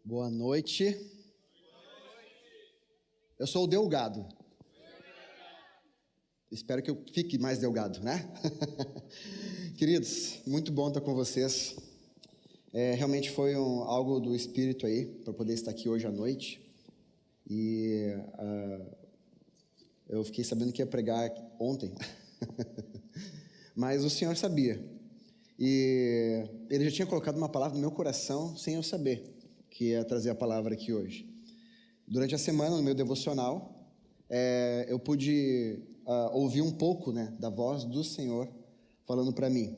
Boa noite. Eu sou o Delgado. Espero que eu fique mais delgado, né? Queridos, muito bom estar com vocês. Realmente foi algo do Espírito aí, para poder estar aqui hoje à noite. E eu fiquei sabendo que ia pregar ontem. Mas o Senhor sabia. E Ele já tinha colocado uma palavra no meu coração sem eu saber que ia trazer a palavra aqui hoje. Durante a semana, no meu devocional, eu pude ouvir um pouco, da voz do Senhor falando para mim.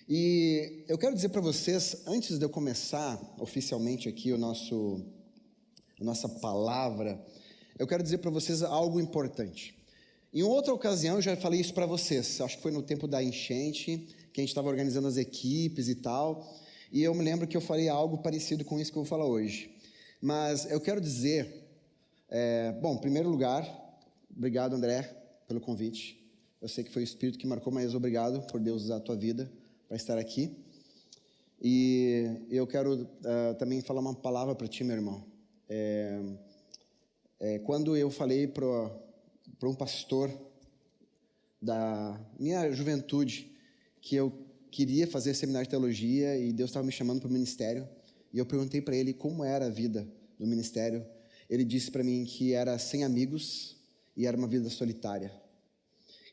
E eu quero dizer para vocês, antes de eu começar oficialmente aqui a nossa palavra, eu quero dizer para vocês algo importante. Em outra ocasião, eu já falei isso para vocês, acho que foi no tempo da enchente, que a gente estava organizando as equipes e tal, e eu me lembro que eu falei algo parecido com isso que eu vou falar hoje. Mas eu quero dizer, em primeiro lugar, obrigado, André, pelo convite. Eu sei que foi o Espírito que marcou, mas obrigado por Deus usar a tua vida para estar aqui. E eu quero também falar uma palavra para ti, meu irmão. Quando eu falei para um pastor da minha juventude que eu queria fazer seminário de teologia e Deus estava me chamando para o ministério, e eu perguntei para ele como era a vida do ministério, ele disse para mim que era sem amigos e era uma vida solitária.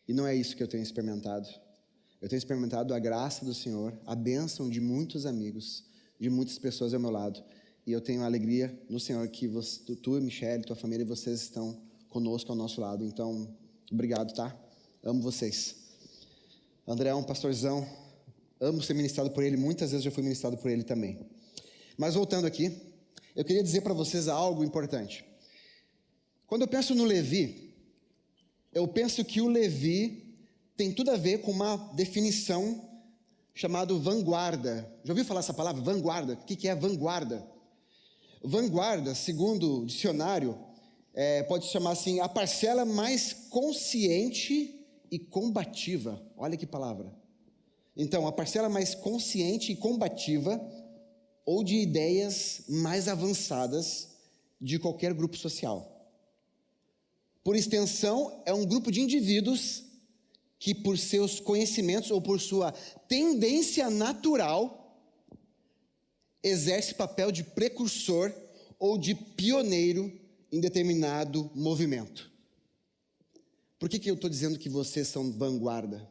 E não é isso que eu tenho experimentado. Eu tenho experimentado a graça do Senhor, a bênção de muitos amigos, de muitas pessoas ao meu lado. E eu tenho a alegria no Senhor que tu, Michele, tua família, vocês estão conosco ao nosso lado. Então, obrigado, tá? Amo vocês. André é um pastorzão, amo ser ministrado por ele, muitas vezes já fui ministrado por ele também. Mas voltando aqui, eu queria dizer para vocês algo importante. Quando eu penso no Levi, eu penso que o Levi tem tudo a ver com uma definição chamada vanguarda. Já ouviu falar essa palavra, vanguarda? O que é vanguarda? Vanguarda, segundo o dicionário, pode se chamar assim, a parcela mais consciente e combativa. Olha que palavra. Então, a parcela mais consciente e combativa ou de ideias mais avançadas de qualquer grupo social. Por extensão, é um grupo de indivíduos que, por seus conhecimentos ou por sua tendência natural, exerce papel de precursor ou de pioneiro em determinado movimento. Por que eu estou dizendo que vocês são vanguarda?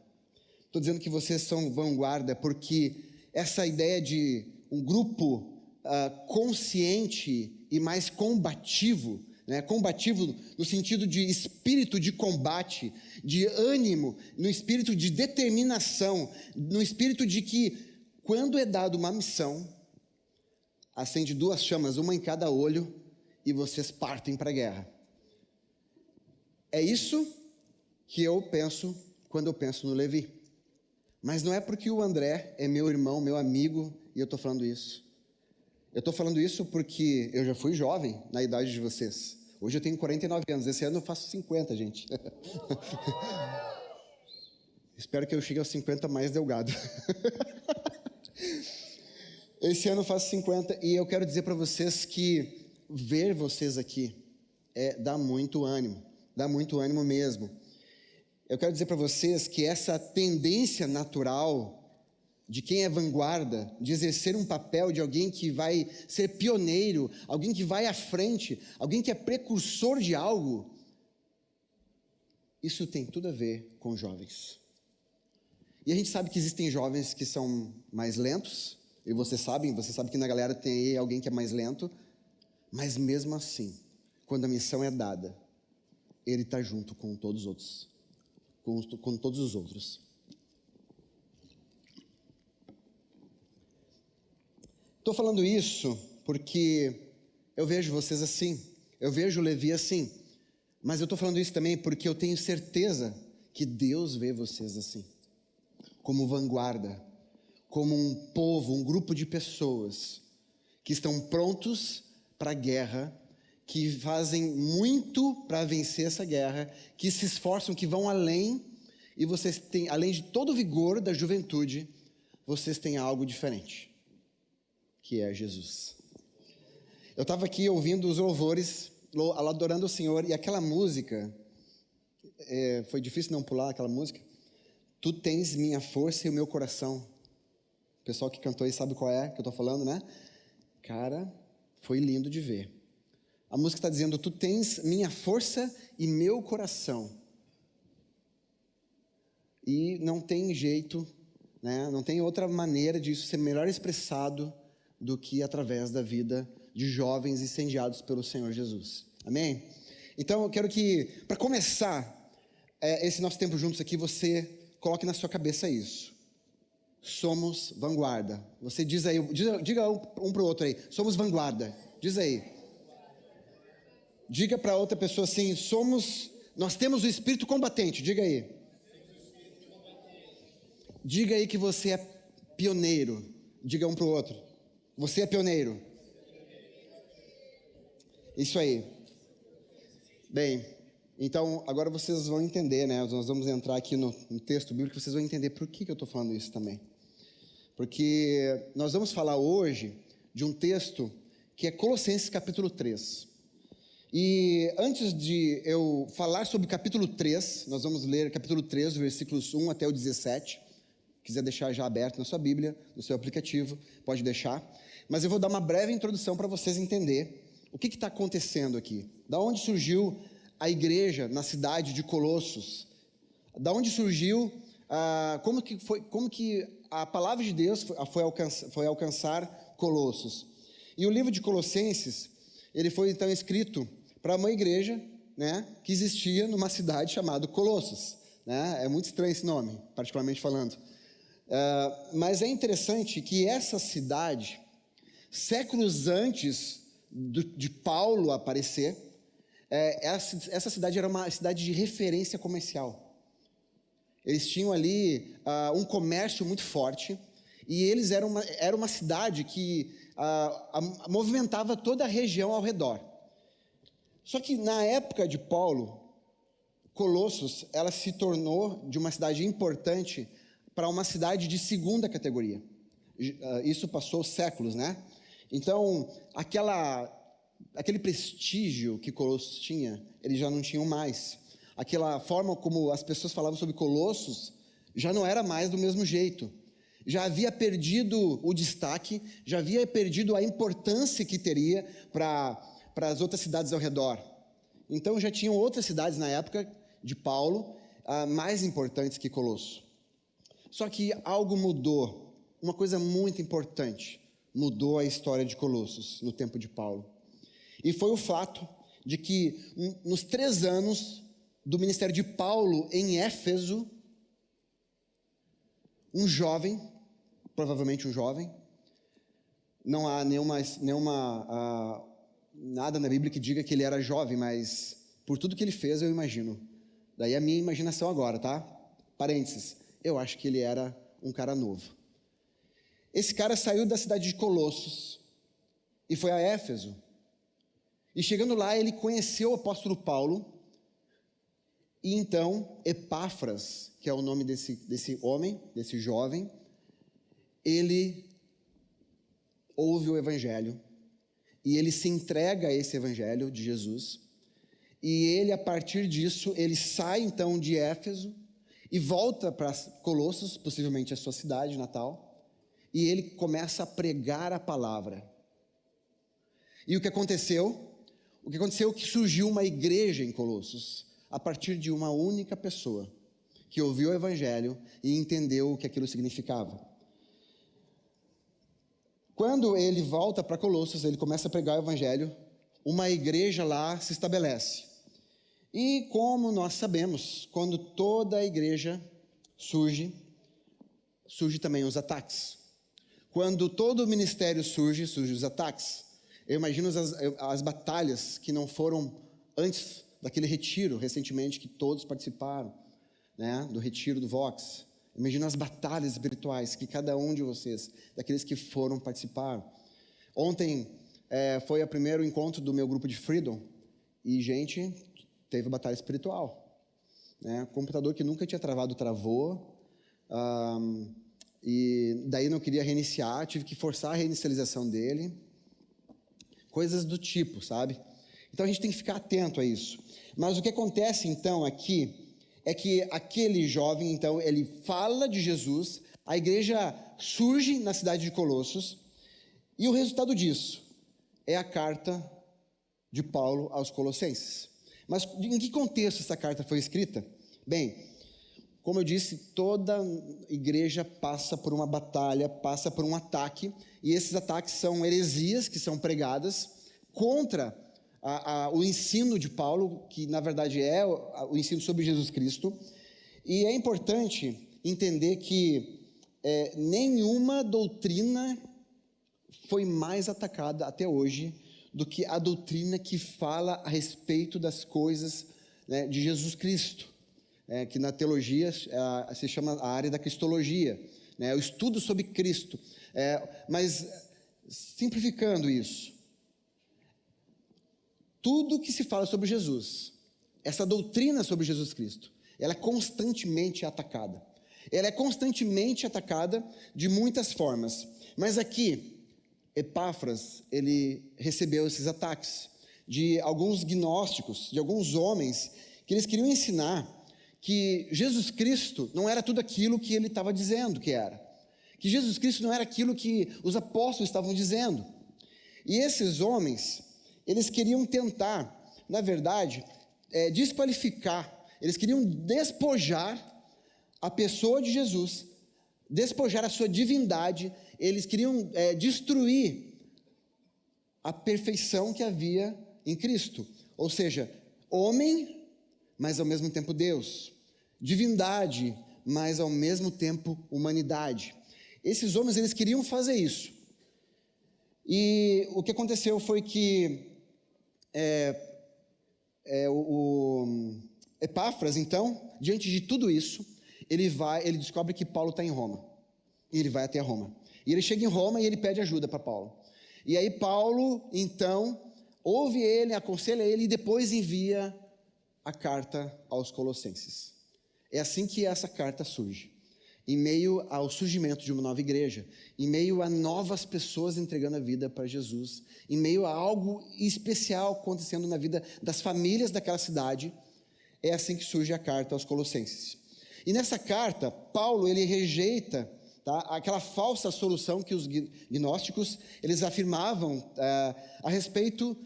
Estou dizendo que vocês são vanguarda porque essa ideia de um grupo consciente e mais combativo, combativo no sentido de espírito de combate, de ânimo, no espírito de determinação, no espírito de que quando é dada uma missão, acende duas chamas, uma em cada olho, e vocês partem para a guerra. É isso que eu penso quando eu penso no Levi. Mas não é porque o André é meu irmão, meu amigo, e eu estou falando isso. Eu estou falando isso porque eu já fui jovem na idade de vocês. Hoje eu tenho 49 anos, esse ano eu faço 50, gente. Espero que eu chegue aos 50 mais delgado. Esse ano eu faço 50 e eu quero dizer para vocês que ver vocês aqui dá muito ânimo mesmo. Eu quero dizer para vocês que essa tendência natural de quem é vanguarda, de exercer um papel de alguém que vai ser pioneiro, alguém que vai à frente, alguém que é precursor de algo, isso tem tudo a ver com jovens. E a gente sabe que existem jovens que são mais lentos, e você sabe que na galera tem aí alguém que é mais lento, mas mesmo assim, quando a missão é dada, ele está junto com todos os outros. Com todos os outros. Estou falando isso porque eu vejo vocês assim, eu vejo o Levi assim, mas eu estou falando isso também porque eu tenho certeza que Deus vê vocês assim, como vanguarda, como um povo, um grupo de pessoas que estão prontos para a guerra, que fazem muito para vencer essa guerra, que se esforçam, que vão além, e vocês têm, além de todo o vigor da juventude, vocês têm algo diferente, que é Jesus. Eu estava aqui ouvindo os louvores, adorando o Senhor, e aquela música, foi difícil não pular aquela música. Tu tens minha força e o meu coração. O pessoal que cantou aí sabe qual é que eu estou falando, né? Cara, foi lindo de ver. A música está dizendo, tu tens minha força e meu coração. E não tem jeito, né? Não tem outra maneira disso ser melhor expressado do que através da vida de jovens incendiados pelo Senhor Jesus. Amém? Então eu quero que, para começar esse nosso tempo juntos aqui, você coloque na sua cabeça isso. Somos vanguarda. Você diz aí, diga um para o outro aí, somos vanguarda. Diz aí. Diga para outra pessoa assim, nós temos o espírito combatente. Diga aí. Diga aí que você é pioneiro. Diga um para o outro. Você é pioneiro. Isso aí. Bem, então agora vocês vão entender, né? Nós vamos entrar aqui no texto bíblico, vocês vão entender por que eu estou falando isso também. Porque nós vamos falar hoje de um texto que é Colossenses capítulo 3. E antes de eu falar sobre o capítulo 3, nós vamos ler capítulo 3, versículos 1 até o 17. Se quiser deixar já aberto na sua Bíblia, no seu aplicativo, pode deixar. Mas eu vou dar uma breve introdução para vocês entenderem o que está acontecendo aqui. Da onde surgiu a igreja na cidade de Colossos? Da onde surgiu, como que a palavra de Deus foi alcançar Colossos? E o livro de Colossenses, ele foi então escrito para uma igreja, né, que existia numa cidade chamada Colossos, né? É muito estranho esse nome, particularmente falando. Mas é interessante que essa cidade, séculos antes de Paulo aparecer, essa cidade era uma cidade de referência comercial. Eles tinham ali um comércio muito forte, e eles era uma cidade que movimentava toda a região ao redor. Só que na época de Paulo, Colossos, ela se tornou de uma cidade importante para uma cidade de segunda categoria. Isso passou séculos, né? Então, aquele prestígio que Colossos tinha, eles já não tinham mais. Aquela forma como as pessoas falavam sobre Colossos já não era mais do mesmo jeito. Já havia perdido o destaque, já havia perdido a importância que teria para as outras cidades ao redor. Então já tinham outras cidades na época de Paulo, mais importantes que Colosso. Só que algo mudou, uma coisa muito importante, mudou a história de Colossos no tempo de Paulo. E foi o fato de que nos 3 anos do ministério de Paulo em Éfeso, um jovem, provavelmente um jovem, não há nada na Bíblia que diga que ele era jovem, mas por tudo que ele fez eu imagino. Daí a minha imaginação agora, tá? Parênteses, eu acho que ele era um cara novo. Esse cara saiu da cidade de Colossos e foi a Éfeso. E chegando lá ele conheceu o apóstolo Paulo. E então Epáfras, que é o nome desse homem, desse jovem, ele ouve o evangelho e ele se entrega a esse evangelho de Jesus. E ele, a partir disso, ele sai então de Éfeso e volta para Colossos, possivelmente a sua cidade natal, e ele começa a pregar a palavra. E o que aconteceu? O que aconteceu é que surgiu uma igreja em Colossos, a partir de uma única pessoa, que ouviu o evangelho e entendeu o que aquilo significava. Quando ele volta para Colossos, ele começa a pregar o evangelho, uma igreja lá se estabelece. E como nós sabemos, quando toda a igreja surge também os ataques. Quando todo o ministério surgem os ataques. Eu imagino as batalhas que não foram antes daquele retiro, recentemente, que todos participaram, né, do retiro do Vox. Imagina as batalhas espirituais que cada um de vocês, daqueles que foram participar. Ontem foi o primeiro encontro do meu grupo de Freedom, e gente, teve batalha espiritual. Né? O computador que nunca tinha travado, travou, e daí não queria reiniciar, tive que forçar a reinicialização dele. coisas do tipo, sabe? Então a gente tem que ficar atento a isso. Mas o que acontece então aqui é que aquele jovem, então, ele fala de Jesus, a igreja surge na cidade de Colossos, e o resultado disso é a carta de Paulo aos Colossenses. Mas em que contexto essa carta foi escrita? Bem, como eu disse, toda igreja passa por uma batalha, passa por um ataque, e esses ataques são heresias que são pregadas contra o ensino de Paulo, que na verdade é o ensino sobre Jesus Cristo. E é importante entender que nenhuma doutrina foi mais atacada até hoje do que a doutrina que fala a respeito das coisas, né, de Jesus Cristo, que na teologia se chama a área da cristologia, né, o estudo sobre Cristo. Mas, simplificando isso, tudo que se fala sobre Jesus, essa doutrina sobre Jesus Cristo, ela é constantemente atacada. Ela é constantemente atacada de muitas formas. Mas aqui, Epáfras, ele recebeu esses ataques de alguns gnósticos, de alguns homens, que eles queriam ensinar que Jesus Cristo não era tudo aquilo que ele estava dizendo que era. Que Jesus Cristo não era aquilo que os apóstolos estavam dizendo. E esses homens, eles queriam tentar, na verdade, desqualificar, eles queriam despojar a pessoa de Jesus, despojar a sua divindade, eles queriam destruir a perfeição que havia em Cristo. Ou seja, homem, mas ao mesmo tempo Deus. Divindade, mas ao mesmo tempo humanidade. Esses homens, eles queriam fazer isso. E o que aconteceu foi que o Epáfras, então, diante de tudo isso, ele descobre que Paulo está em Roma. E ele vai até Roma. E ele chega em Roma e ele pede ajuda para Paulo. E aí Paulo, então, ouve ele, aconselha ele e depois envia a carta aos Colossenses. É assim que essa carta surge. Em meio ao surgimento de uma nova igreja, em meio a novas pessoas entregando a vida para Jesus, em meio a algo especial acontecendo na vida das famílias daquela cidade, é assim que surge a carta aos Colossenses. E nessa carta, Paulo, ele rejeita aquela falsa solução que os gnósticos, eles afirmavam a respeito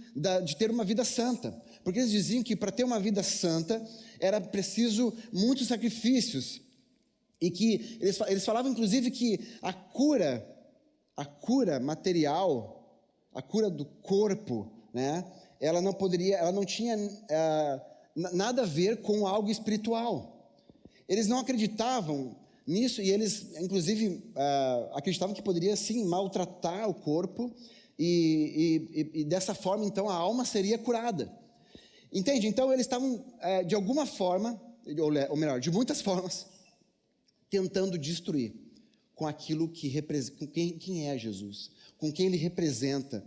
de ter uma vida santa. Porque eles diziam que para ter uma vida santa, era preciso muitos sacrifícios. E que eles falavam, inclusive, que a cura material, a cura do corpo, né, ela não tinha nada a ver com algo espiritual. Eles não acreditavam nisso e eles, inclusive, acreditavam que poderia, sim, maltratar o corpo e dessa forma, então, a alma seria curada. Entende? Então, eles estavam, de alguma forma, ou melhor, de muitas formas, tentando destruir com aquilo que representa, com quem é Jesus, com quem ele representa,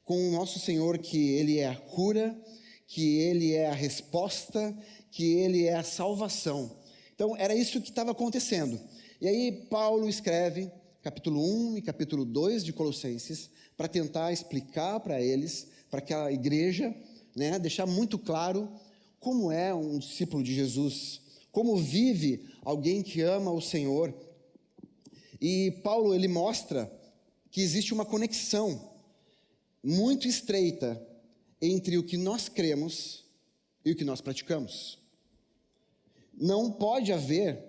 com o nosso Senhor, que ele é a cura, que ele é a resposta, que ele é a salvação. Então, era isso que estava acontecendo. E aí, Paulo escreve capítulo 1 e capítulo 2 de Colossenses para tentar explicar para eles, para aquela igreja, né, deixar muito claro como é um discípulo de Jesus, como vive alguém que ama o Senhor. E Paulo, ele mostra que existe uma conexão muito estreita entre o que nós cremos e o que nós praticamos. Não pode haver,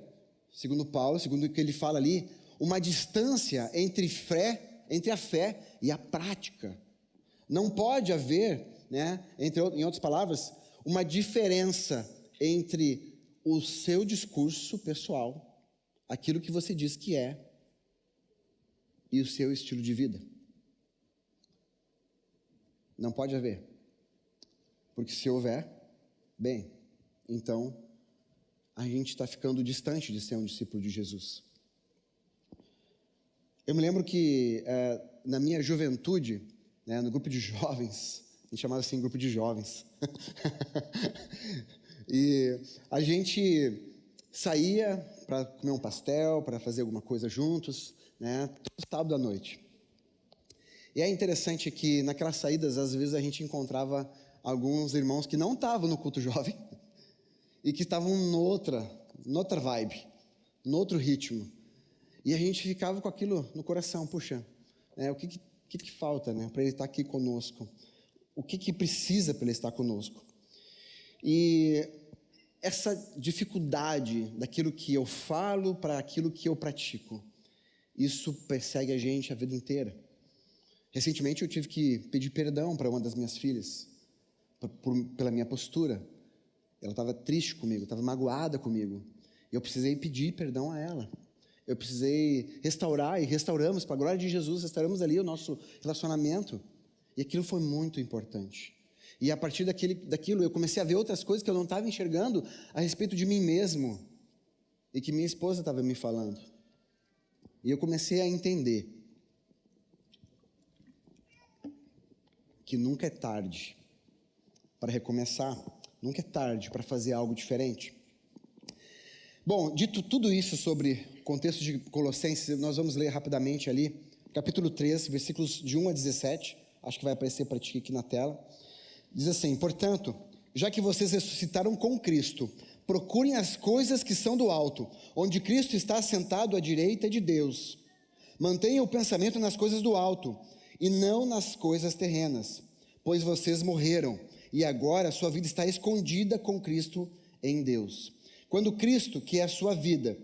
segundo Paulo, segundo o que ele fala ali, uma distância entre a fé e a prática. Não pode haver, né, em outras palavras, uma diferença entre o seu discurso pessoal, aquilo que você diz que é, e o seu estilo de vida. Não pode haver. Porque se houver, bem, então a gente está ficando distante de ser um discípulo de Jesus. Eu me lembro que na minha juventude, né, no grupo de jovens, a gente chamava assim grupo de jovens, e a gente saía para comer um pastel, para fazer alguma coisa juntos, né, todo sábado à noite. E é interessante que naquelas saídas, às vezes a gente encontrava alguns irmãos que não estavam no culto jovem e que estavam noutra vibe, no outro ritmo. E a gente ficava com aquilo no coração, puxa, o que falta, né, para ele estar aqui conosco? O que precisa para ele estar conosco? E essa dificuldade daquilo que eu falo para aquilo que eu pratico, isso persegue a gente a vida inteira. Recentemente eu tive que pedir perdão para uma das minhas filhas, pela minha postura. Ela estava triste comigo, estava magoada comigo. Eu precisei pedir perdão a ela. Eu precisei restaurar, e restauramos, para a glória de Jesus, restauramos ali o nosso relacionamento. E aquilo foi muito importante. E a partir daquilo eu comecei a ver outras coisas que eu não estava enxergando a respeito de mim mesmo. E que minha esposa estava me falando. E eu comecei a entender que nunca é tarde para recomeçar, nunca é tarde para fazer algo diferente. Bom, dito tudo isso sobre o contexto de Colossenses, nós vamos ler rapidamente ali, capítulo 3, versículos de 1 a 17, acho que vai aparecer para ti aqui na tela. Diz assim: portanto, já que vocês ressuscitaram com Cristo, procurem as coisas que são do alto, onde Cristo está assentado à direita de Deus. Mantenham o pensamento nas coisas do alto, e não nas coisas terrenas, pois vocês morreram, e agora sua vida está escondida com Cristo em Deus. Quando Cristo, que é a sua vida,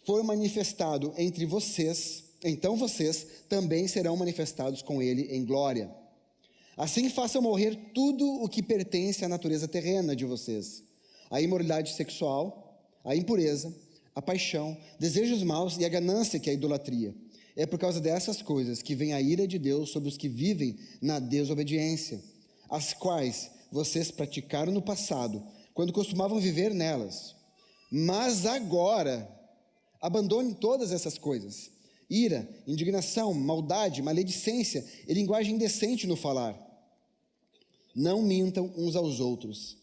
for manifestado entre vocês, então vocês também serão manifestados com Ele em glória. Assim façam morrer tudo o que pertence à natureza terrena de vocês: a imoralidade sexual, a impureza, a paixão, desejos maus e a ganância, que é a idolatria. É por causa dessas coisas que vem a ira de Deus sobre os que vivem na desobediência, as quais vocês praticaram no passado, quando costumavam viver nelas. Mas agora, abandone todas essas coisas: ira, indignação, maldade, maledicência e linguagem indecente no falar. Não mintam uns aos outros,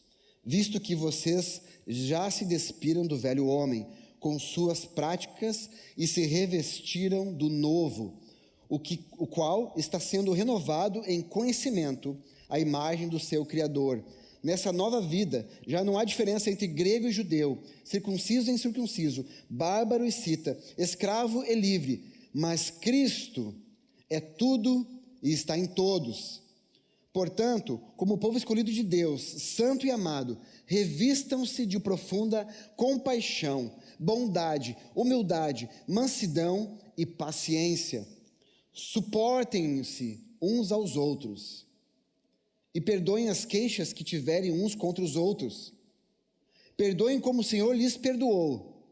visto que vocês já se despiram do velho homem com suas práticas e se revestiram do novo, o qual está sendo renovado em conhecimento à imagem do seu Criador. Nessa nova vida, já não há diferença entre grego e judeu, circunciso e incircunciso, bárbaro e cita, escravo e livre, mas Cristo é tudo e está em todos. Portanto, como povo escolhido de Deus, santo e amado, revistam-se de profunda compaixão, bondade, humildade, mansidão e paciência. Suportem-se uns aos outros e perdoem as queixas que tiverem uns contra os outros. Perdoem como o Senhor lhes perdoou.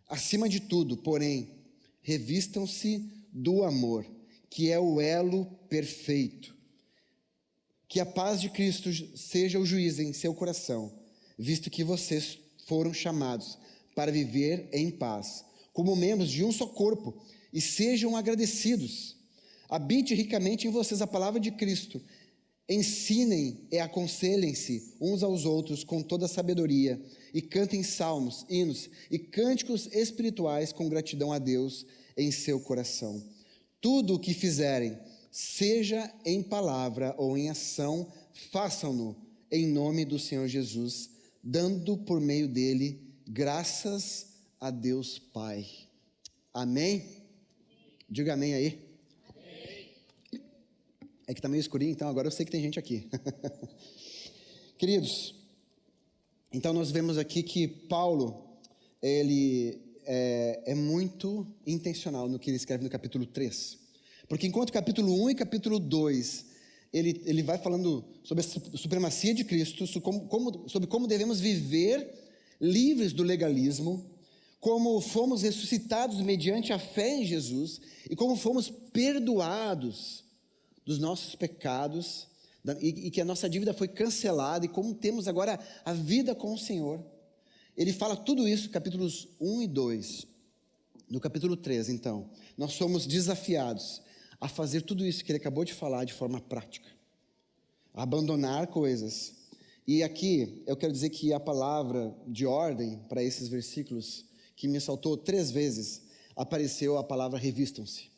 Acima de tudo, porém, revistam-se do amor, que é o elo perfeito. Que a paz de Cristo seja o juiz em seu coração, visto que vocês foram chamados para viver em paz, como membros de um só corpo, e sejam agradecidos. Habite ricamente em vocês a palavra de Cristo. Ensinem e aconselhem-se uns aos outros com toda a sabedoria, e cantem salmos, hinos e cânticos espirituais com gratidão a Deus em seu coração. Tudo o que fizerem, seja em palavra ou em ação, façam-no em nome do Senhor Jesus, dando por meio dele graças a Deus Pai. Amém? Diga amém aí. Amém. É que está meio escurinho, então agora eu sei que tem gente aqui. Queridos, então nós vemos aqui que Paulo, ele é muito intencional no que ele escreve no capítulo 3. Porque enquanto capítulo 1 e capítulo 2, ele vai falando sobre a supremacia de Cristo, sobre como devemos viver livres do legalismo, como fomos ressuscitados mediante a fé em Jesus, e como fomos perdoados dos nossos pecados, e que a nossa dívida foi cancelada, e como temos agora a vida com o Senhor. Ele fala tudo isso, capítulos 1 e 2. No capítulo 3, então, nós somos desafiados a fazer tudo isso que ele acabou de falar de forma prática, a abandonar coisas. E aqui eu quero dizer que a palavra de ordem para esses versículos, que me saltou 3 vezes, apareceu a palavra revistam-se.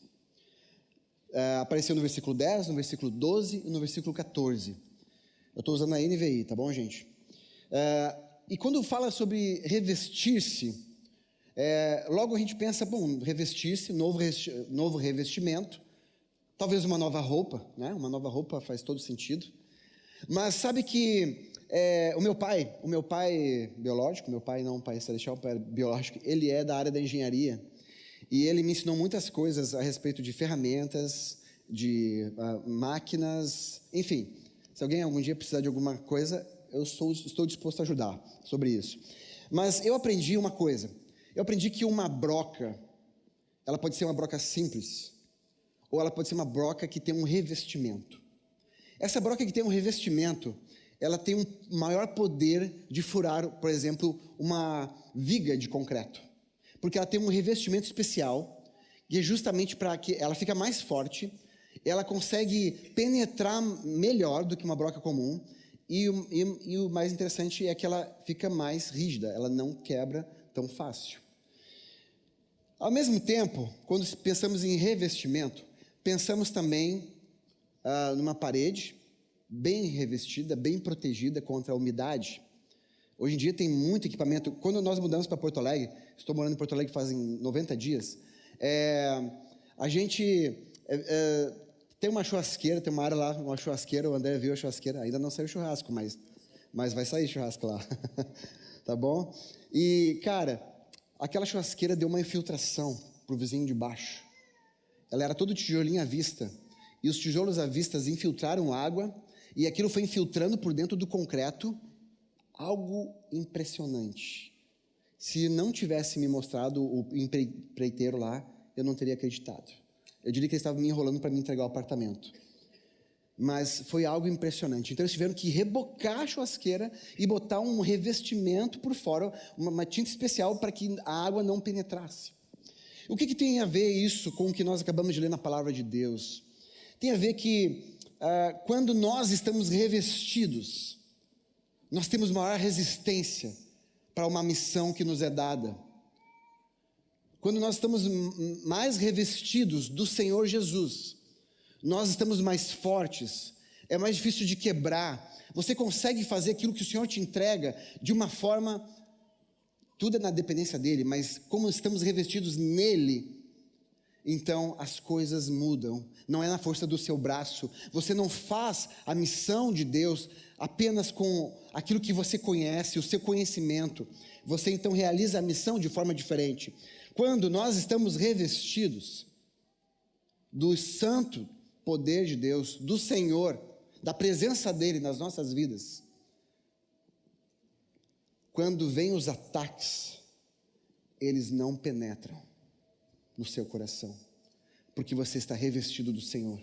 Apareceu no versículo 10, no versículo 12 e no versículo 14. Eu estou usando a NVI, tá bom, gente? E quando fala sobre revestir-se, logo a gente pensa, bom, revestir-se, novo revestimento, talvez uma nova roupa, né? Uma nova roupa faz todo sentido. Mas sabe que o meu pai biológico, meu pai não pai celestial, pai biológico, ele é da área da engenharia. E ele me ensinou muitas coisas a respeito de ferramentas, de máquinas, enfim. Se alguém algum dia precisar de alguma coisa, eu estou disposto a ajudar sobre isso. Mas eu aprendi uma coisa. Eu aprendi que uma broca, ela pode ser uma broca simples, ou ela pode ser uma broca que tem um revestimento. Essa broca que tem um revestimento, ela tem um maior poder de furar, por exemplo, uma viga de concreto. Porque ela tem um revestimento especial, e é justamente para que ela fica mais forte, ela consegue penetrar melhor do que uma broca comum, e o mais interessante é que ela fica mais rígida, ela não quebra tão fácil. Ao mesmo tempo, quando pensamos em revestimento, pensamos também numa parede bem revestida, bem protegida contra a umidade. Hoje em dia tem muito equipamento. Quando nós mudamos para Porto Alegre, estou morando em Porto Alegre fazem 90 dias, a gente tem uma churrasqueira, tem uma área lá, uma churrasqueira, o André viu a churrasqueira, ainda não saiu churrasco, mas vai sair churrasco lá, tá bom? E, cara, aquela churrasqueira deu uma infiltração para o vizinho de baixo. Ela era todo tijolinho à vista, e os tijolos à vista infiltraram água, e aquilo foi infiltrando por dentro do concreto, algo impressionante. Se não tivesse me mostrado o empreiteiro lá, eu não teria acreditado. Eu diria que eles estavam me enrolando para me entregar o apartamento. Mas foi algo impressionante. Então eles tiveram que rebocar a churrasqueira e botar um revestimento por fora, uma tinta especial para que a água não penetrasse. O que tem a ver isso com o que nós acabamos de ler na palavra de Deus? Tem a ver que quando nós estamos revestidos, nós temos maior resistência para uma missão que nos é dada. Quando nós estamos mais revestidos do Senhor Jesus, nós estamos mais fortes, é mais difícil de quebrar. Você consegue fazer aquilo que o Senhor te entrega de uma forma, tudo é na dependência dEle, mas como estamos revestidos nele, então as coisas mudam. Não é na força do seu braço. Você não faz a missão de Deus apenas com aquilo que você conhece, o seu conhecimento. Você então realiza a missão de forma diferente. Quando nós estamos revestidos do santo poder de Deus, do Senhor, da presença dEle nas nossas vidas, quando vêm os ataques, eles não penetram no seu coração, porque você está revestido do Senhor.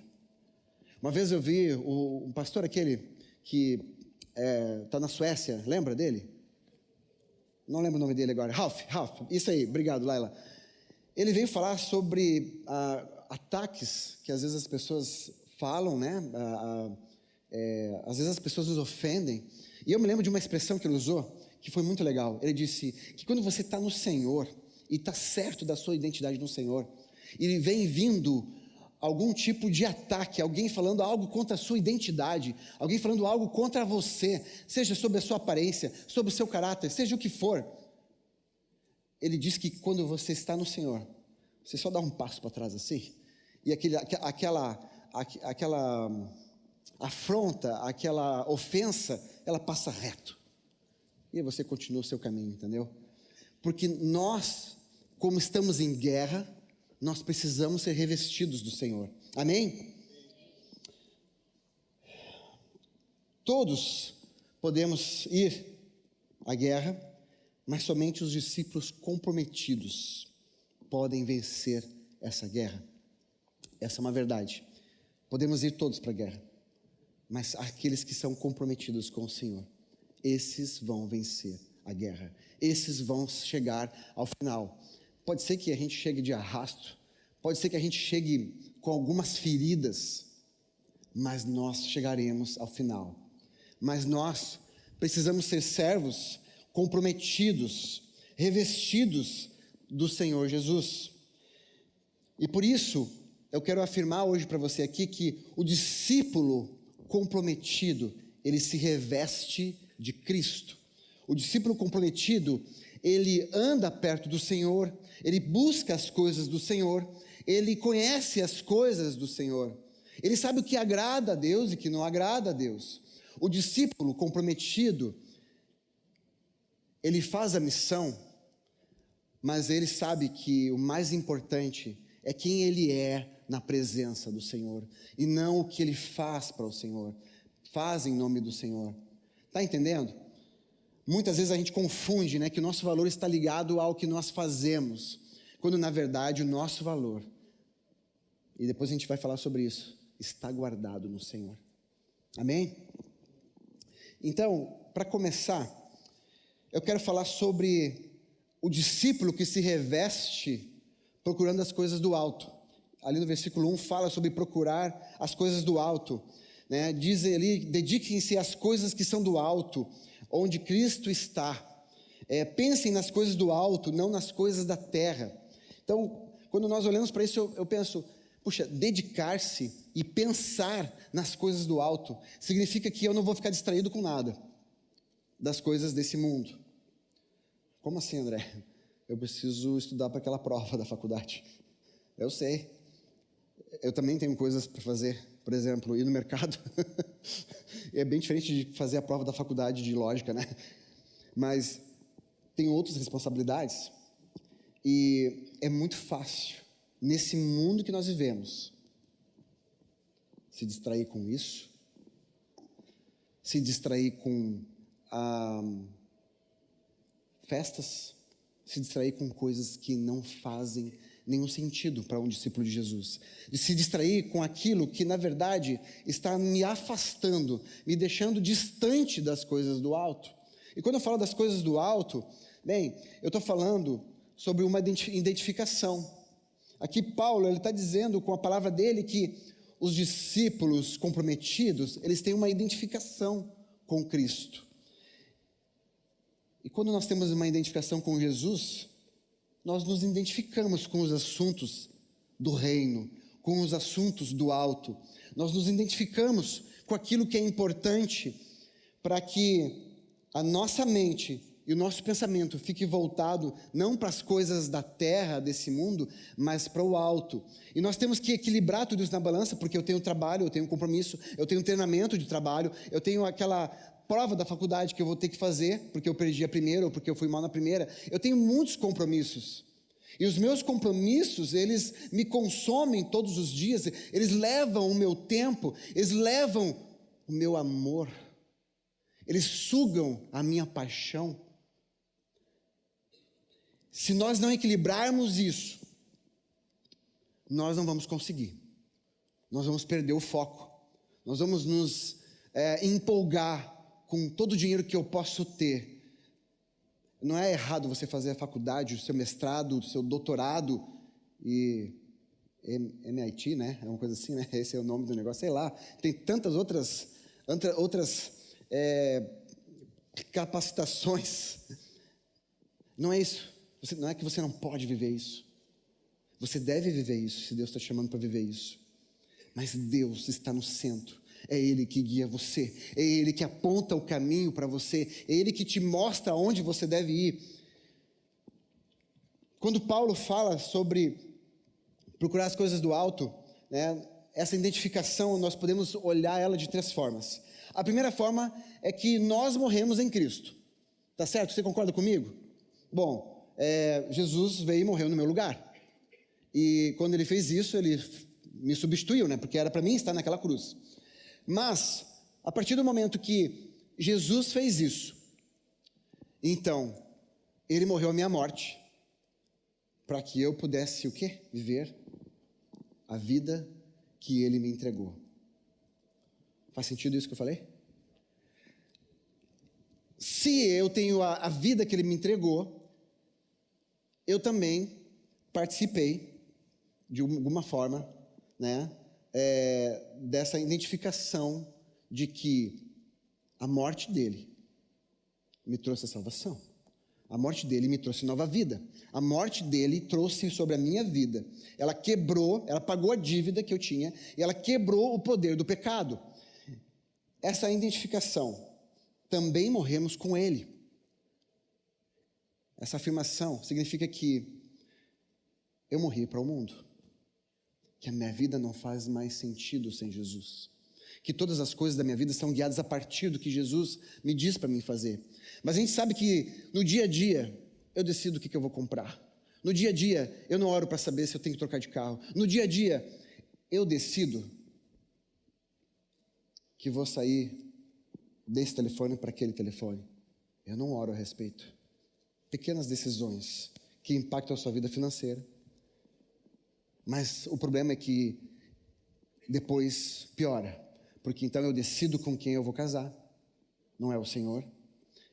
Uma vez eu vi um pastor aquele que está na Suécia, lembra dele? Não lembro o nome dele agora. Ralph, isso aí, obrigado, Laila. Ele veio falar sobre ataques que às vezes as pessoas falam, né? Às vezes as pessoas nos ofendem. E eu me lembro de uma expressão que ele usou, que foi muito legal. Ele disse que quando você está no Senhor, e está certo da sua identidade no Senhor, e vem vindo algum tipo de ataque, alguém falando algo contra a sua identidade, alguém falando algo contra você, seja sobre a sua aparência, sobre o seu caráter, seja o que for, ele diz que quando você está no Senhor, você só dá um passo para trás assim, e aquela afronta, aquela ofensa, ela passa reto, e aí você continua o seu caminho, entendeu? Porque nós, como estamos em guerra, nós precisamos ser revestidos do Senhor. Amém? Todos podemos ir à guerra, mas somente os discípulos comprometidos podem vencer essa guerra. Essa é uma verdade. Podemos ir todos para a guerra, mas aqueles que são comprometidos com o Senhor, esses vão vencer a guerra. Esses vão chegar ao final. Pode ser que a gente chegue de arrasto, pode ser que a gente chegue com algumas feridas, mas nós chegaremos ao final. Mas nós precisamos ser servos comprometidos, revestidos do Senhor Jesus. E por isso, eu quero afirmar hoje para você aqui que o discípulo comprometido, ele se reveste de Cristo. O discípulo comprometido, ele anda perto do Senhor, ele busca as coisas do Senhor, ele conhece as coisas do Senhor, ele sabe o que agrada a Deus e o que não agrada a Deus. O discípulo comprometido, ele faz a missão, mas ele sabe que o mais importante é quem ele é na presença do Senhor, e não o que ele faz para o Senhor, faz em nome do Senhor. Está entendendo? Muitas vezes a gente confunde, né, que o nosso valor está ligado ao que nós fazemos, quando na verdade o nosso valor, e depois a gente vai falar sobre isso, está guardado no Senhor. Amém? Então, para começar, eu quero falar sobre o discípulo que se reveste procurando as coisas do alto. Ali no versículo 1 fala sobre procurar as coisas do alto, né? Diz ali, dediquem-se às coisas que são do alto, onde Cristo está. Pensem nas coisas do alto, não nas coisas da terra. Então, quando nós olhamos para isso, eu penso, puxa, dedicar-se e pensar nas coisas do alto significa que eu não vou ficar distraído com nada das coisas desse mundo. Como assim, André? Eu preciso estudar para aquela prova da faculdade. Eu sei. Eu também tenho coisas para fazer. Por exemplo, ir no mercado. É bem diferente de fazer a prova da faculdade de lógica, né? Mas tem outras responsabilidades. E é muito fácil, nesse mundo que nós vivemos, se distrair com isso, se distrair com festas, se distrair com coisas que não fazem nenhum sentido para um discípulo de Jesus, de se distrair com aquilo que na verdade está me afastando, me deixando distante das coisas do alto. E quando eu falo das coisas do alto, bem, eu estou falando sobre uma identificação. Aqui Paulo, ele está dizendo com a palavra dele que os discípulos comprometidos, eles têm uma identificação com Cristo. E quando nós temos uma identificação com Jesus, nós nos identificamos com os assuntos do reino, com os assuntos do alto. Nós nos identificamos com aquilo que é importante para que a nossa mente e o nosso pensamento fique voltado não para as coisas da terra, desse mundo, mas para o alto. E nós temos que equilibrar tudo isso na balança, porque eu tenho trabalho, eu tenho compromisso, eu tenho treinamento de trabalho, eu tenho aquela prova da faculdade que eu vou ter que fazer, porque eu perdi a primeira ou porque eu fui mal na primeira. Eu tenho muitos compromissos. E os meus compromissos, eles me consomem todos os dias, eles levam o meu tempo, eles levam o meu amor, eles sugam a minha paixão. Se nós não equilibrarmos isso, nós não vamos conseguir. Nós vamos perder o foco. Nós vamos nos empolgar com todo o dinheiro que eu posso ter. Não é errado você fazer a faculdade, o seu mestrado, o seu doutorado e MIT, né? É uma coisa assim, né? Esse é o nome do negócio, sei lá. Tem tantas outras capacitações. Não é isso. Não é que você não pode viver isso. Você deve viver isso, se Deus está te chamando para viver isso. Mas Deus está no centro. É Ele que guia você. É Ele que aponta o caminho para você. É Ele que te mostra aonde você deve ir. Quando Paulo fala sobre procurar as coisas do alto, né, essa identificação, nós podemos olhar ela de 3 formas. A primeira forma é que nós morremos em Cristo. Tá certo? Você concorda comigo? Bom, Jesus veio e morreu no meu lugar. E quando Ele fez isso, Ele me substituiu, né? Porque era para mim estar naquela cruz. Mas, a partir do momento que Jesus fez isso, então, Ele morreu a minha morte, para que eu pudesse o quê? Viver a vida que Ele me entregou. Faz sentido isso que eu falei? Se eu tenho a vida que Ele me entregou, eu também participei, de alguma forma, né, dessa identificação de que a morte dele me trouxe a salvação. A morte dele me trouxe nova vida. A morte dele trouxe sobre a minha vida. Ela quebrou, ela pagou a dívida que eu tinha, e ela quebrou o poder do pecado. Essa identificação. Também morremos com ele. Essa afirmação significa que eu morri para o mundo. Que a minha vida não faz mais sentido sem Jesus. Que todas as coisas da minha vida são guiadas a partir do que Jesus me diz para mim fazer. Mas a gente sabe que no dia a dia eu decido o que eu vou comprar. No dia a dia eu não oro para saber se eu tenho que trocar de carro. No dia a dia eu decido que vou sair desse telefone para aquele telefone. Eu não oro a respeito. Pequenas decisões que impactam a sua vida financeira. Mas o problema é que depois piora. Porque então eu decido com quem eu vou casar. Não é o Senhor.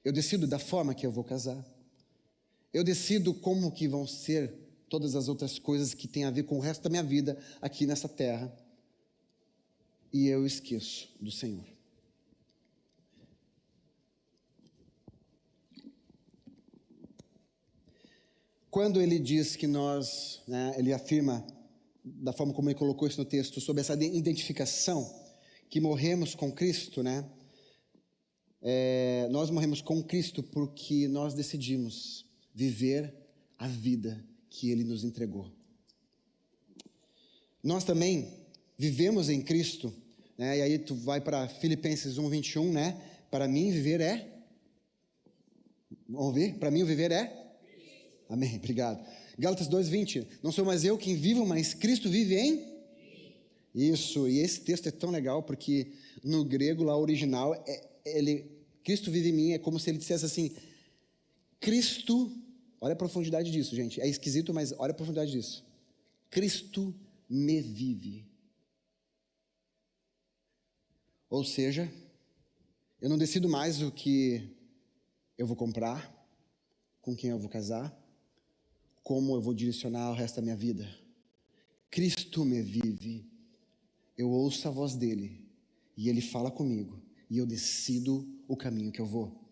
Eu decido da forma que eu vou casar. Eu decido como que vão ser todas as outras coisas que têm a ver com o resto da minha vida aqui nessa terra. E eu esqueço do Senhor. Quando ele diz que nós, ele afirma, da forma como ele colocou isso no texto, sobre essa identificação, que morremos com Cristo, nós morremos com Cristo porque nós decidimos viver a vida que Ele nos entregou. Nós também vivemos em Cristo, e aí tu vai para Filipenses 1:21, para mim viver vamos ver, para mim o viver amém, obrigado. Gálatas 2:20, não sou mais eu quem vivo, mas Cristo vive em isso, e esse texto é tão legal porque no grego lá original, Cristo vive em mim, é como se ele dissesse assim, Cristo, olha a profundidade disso, gente, é esquisito, mas olha a profundidade disso, Cristo me vive. Ou seja, eu não decido mais o que eu vou comprar, com quem eu vou casar, como eu vou direcionar o resto da minha vida. Cristo me vive. Eu ouço a voz dele e ele fala comigo e eu decido o caminho que eu vou.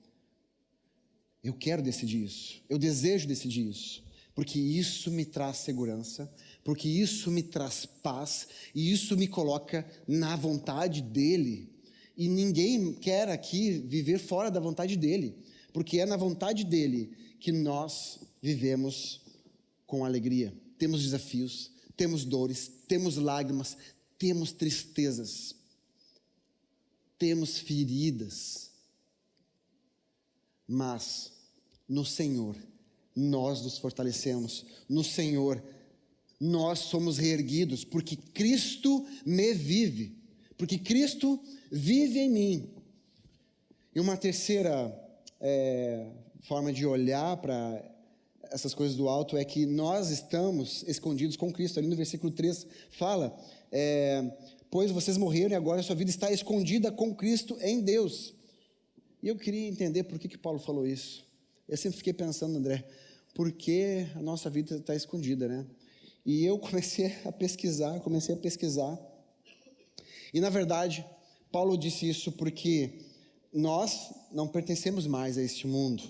Eu quero decidir isso, eu desejo decidir isso, porque isso me traz segurança, porque isso me traz paz e isso me coloca na vontade dele. E ninguém quer aqui viver fora da vontade dele, porque é na vontade dele que nós vivemos com alegria. Temos desafios, temos dores, temos lágrimas, temos tristezas, temos feridas, mas no Senhor nós nos fortalecemos, no Senhor nós somos reerguidos, porque Cristo me vive, porque Cristo vive em mim. E uma terceira forma de olhar para essas coisas do alto é que nós estamos escondidos com Cristo. Ali no versículo 3 fala, pois vocês morreram e agora a sua vida está escondida com Cristo em Deus. E eu queria entender por que Paulo falou isso. Eu sempre fiquei pensando, André, por que a nossa vida está escondida, E eu comecei a pesquisar, e na verdade, Paulo disse isso porque nós não pertencemos mais a este mundo.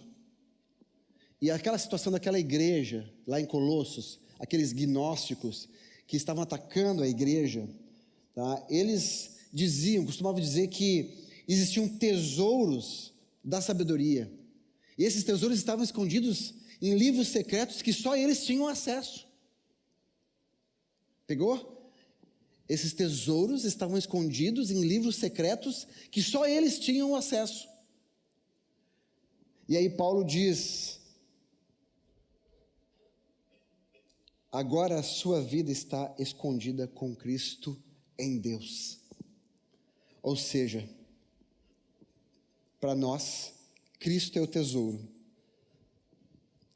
E aquela situação daquela igreja, lá em Colossos, aqueles gnósticos que estavam atacando a igreja, eles costumavam dizer que existiam tesouros da sabedoria. E esses tesouros estavam escondidos em livros secretos que só eles tinham acesso. Pegou? Esses tesouros estavam escondidos em livros secretos que só eles tinham acesso. E aí Paulo diz, agora a sua vida está escondida com Cristo em Deus. Ou seja, para nós, Cristo é o tesouro.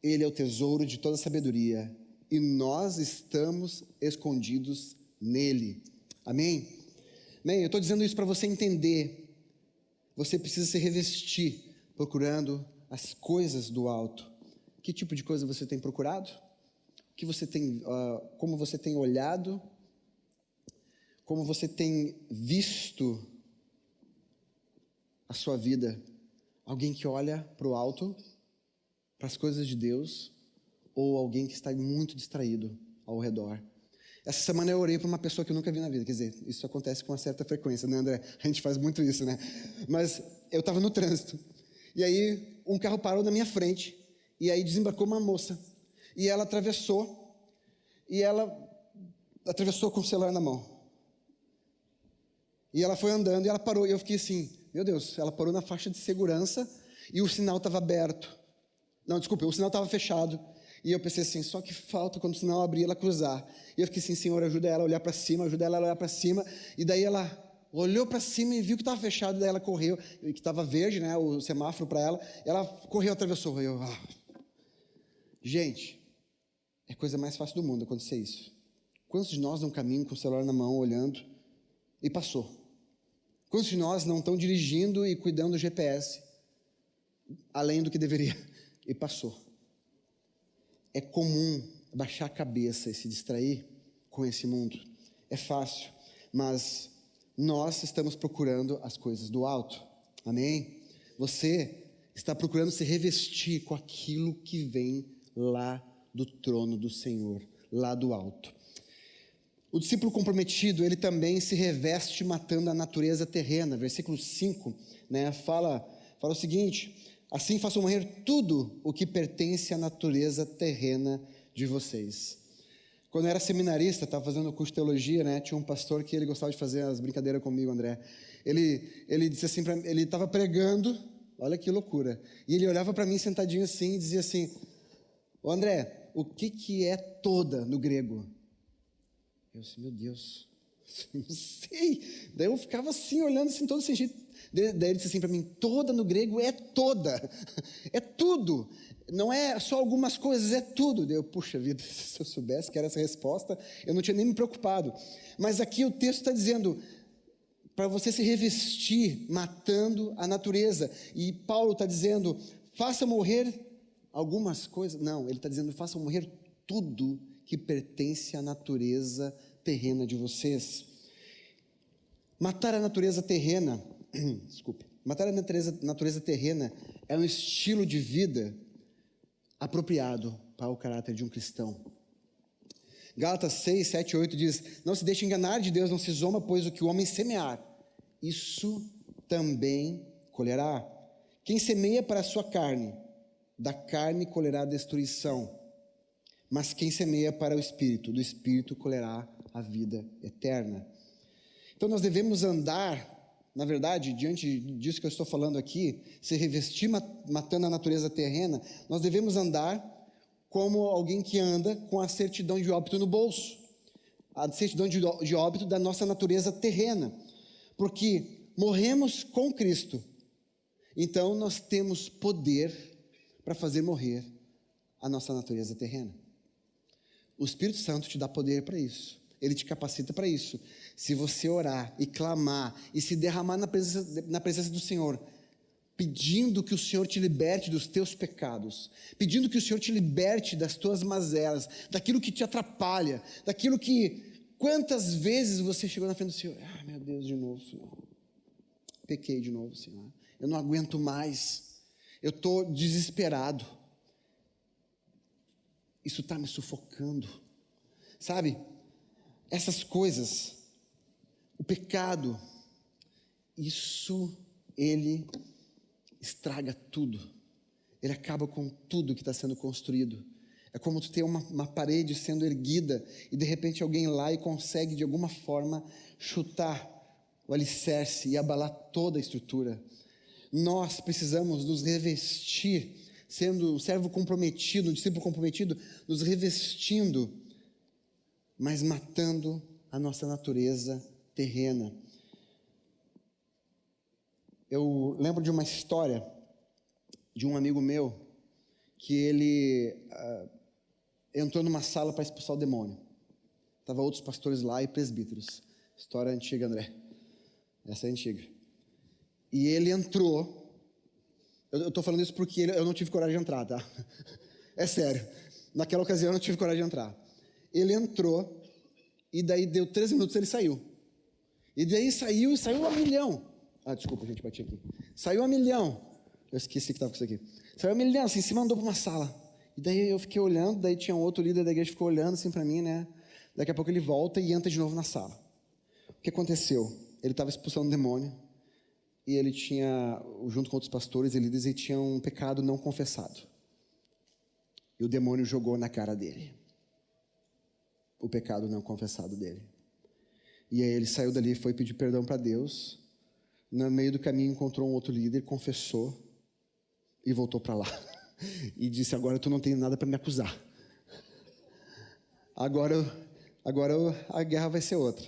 Ele é o tesouro de toda sabedoria. E nós estamos escondidos nele. Amém? Amém? Eu estou dizendo isso para você entender. Você precisa se revestir procurando as coisas do alto. Que tipo de coisa você tem procurado? Que você tem, como você tem olhado? Como você tem visto a sua vida? Alguém que olha para o alto? para as coisas de Deus ou alguém que está muito distraído ao redor. Essa semana eu orei para uma pessoa que eu nunca vi na vida. Quer dizer, isso acontece com uma certa frequência, né, André? A gente faz muito isso, né? Mas eu estava no trânsito. E aí um carro parou na minha frente. E aí desembarcou uma moça. E ela atravessou. E ela atravessou com o celular na mão. E ela foi andando e ela parou. E eu fiquei assim, meu Deus, ela parou na faixa de segurança e o sinal estava aberto. Não, desculpa, o sinal estava fechado. E eu pensei assim, só que falta quando o sinal abrir, ela cruzar. E eu fiquei assim, Senhor, ajuda ela a olhar para cima, ajuda ela a olhar para cima. E daí ela olhou para cima e viu que estava fechado, daí ela correu, que estava verde, né, o semáforo para ela. Ela correu, atravessou. Gente, é a coisa mais fácil do mundo acontecer isso. Quantos de nós não caminham com o celular na mão, olhando, e passou? Quantos de nós não estão dirigindo e cuidando do GPS, além do que deveria, e passou? É comum baixar a cabeça e se distrair com esse mundo. É fácil, mas nós estamos procurando as coisas do alto. Amém? Você está procurando se revestir com aquilo que vem lá do trono do Senhor, lá do alto. O discípulo comprometido, ele também se reveste matando a natureza terrena. Versículo 5, né, fala o seguinte: assim façam morrer tudo o que pertence à natureza terrena de vocês. Quando eu era seminarista, estava fazendo curso de teologia, né, tinha um pastor que ele gostava de fazer as brincadeiras comigo, André. Ele disse assim, ele estava pregando, olha que loucura, e ele olhava para mim sentadinho assim e dizia assim, ô André, o que é toda no grego? Eu disse, meu Deus, não sei. Daí eu ficava assim, olhando assim, todo sem jeito. Daí ele disse assim para mim, toda no grego é toda, é tudo, não é só algumas coisas, é tudo. Daí eu, puxa vida, se eu soubesse que era essa resposta, eu não tinha nem me preocupado. Mas aqui o texto está dizendo, para você se revestir, matando a natureza. E Paulo está dizendo, faça morrer algumas coisas. Não, ele está dizendo, faça morrer tudo que pertence à natureza terrena de vocês. Matar a natureza terrena, matar a natureza terrena é um estilo de vida apropriado para o caráter de um cristão. Gálatas 6, 7 e 8 diz, não se deixe enganar de Deus, não se zomba, pois o que o homem semear, isso também colherá. Quem semeia para a sua carne, da carne colherá destruição. Mas quem semeia para o Espírito, do Espírito colherá a vida eterna. Então nós devemos andar, na verdade, diante disso que eu estou falando aqui, se revestir matando a natureza terrena, nós devemos andar como alguém que anda com a certidão de óbito no bolso. A certidão de óbito da nossa natureza terrena. Porque morremos com Cristo. Então nós temos poder para fazer morrer a nossa natureza terrena. O Espírito Santo te dá poder para isso. Ele te capacita para isso. Se você orar e clamar e se derramar na presença do Senhor, pedindo que o Senhor te liberte dos teus pecados, pedindo que o Senhor te liberte das tuas mazelas, daquilo que te atrapalha, daquilo que... Quantas vezes você chegou na frente do Senhor? Ah, meu Deus, de novo, Senhor. Pequei de novo, Senhor. Eu não aguento mais. Eu estou desesperado. Isso está me sufocando. Sabe? Essas coisas, o pecado, isso, ele estraga tudo. Ele acaba com tudo que está sendo construído. É como tu ter uma parede sendo erguida e de repente alguém lá e consegue de alguma forma chutar o alicerce e abalar toda a estrutura. Nós precisamos nos revestir, sendo um servo comprometido, um discípulo comprometido, nos revestindo, mas matando a nossa natureza terrena. Eu lembro de uma história de um amigo meu que ele entrou numa sala para expulsar o demônio. Estavam outros pastores lá e presbíteros. História antiga, André. Essa é antiga. E ele entrou. Eu estou falando isso porque eu não tive coragem de entrar, tá? É sério. Naquela ocasião eu não tive coragem de entrar. Ele entrou e daí deu 3 minutos e ele saiu. E daí saiu a milhão. Ah, desculpa, a gente bati aqui. Saiu a milhão. Eu esqueci que estava com isso aqui. Saiu uma liderança em cima, andou para uma sala. E daí eu fiquei olhando, daí tinha outro líder da igreja que ficou olhando assim para mim, né? Daqui a pouco ele volta e entra de novo na sala. O que aconteceu? Ele estava expulsando um demônio e ele tinha, junto com outros pastores e líderes, ele tinha um pecado não confessado. E o demônio jogou na cara dele o pecado não confessado dele. E aí ele saiu dali e foi pedir perdão para Deus. No meio do caminho encontrou um outro líder, confessou e voltou para lá. E disse, agora tu não tem nada para me acusar. Agora a guerra vai ser outra.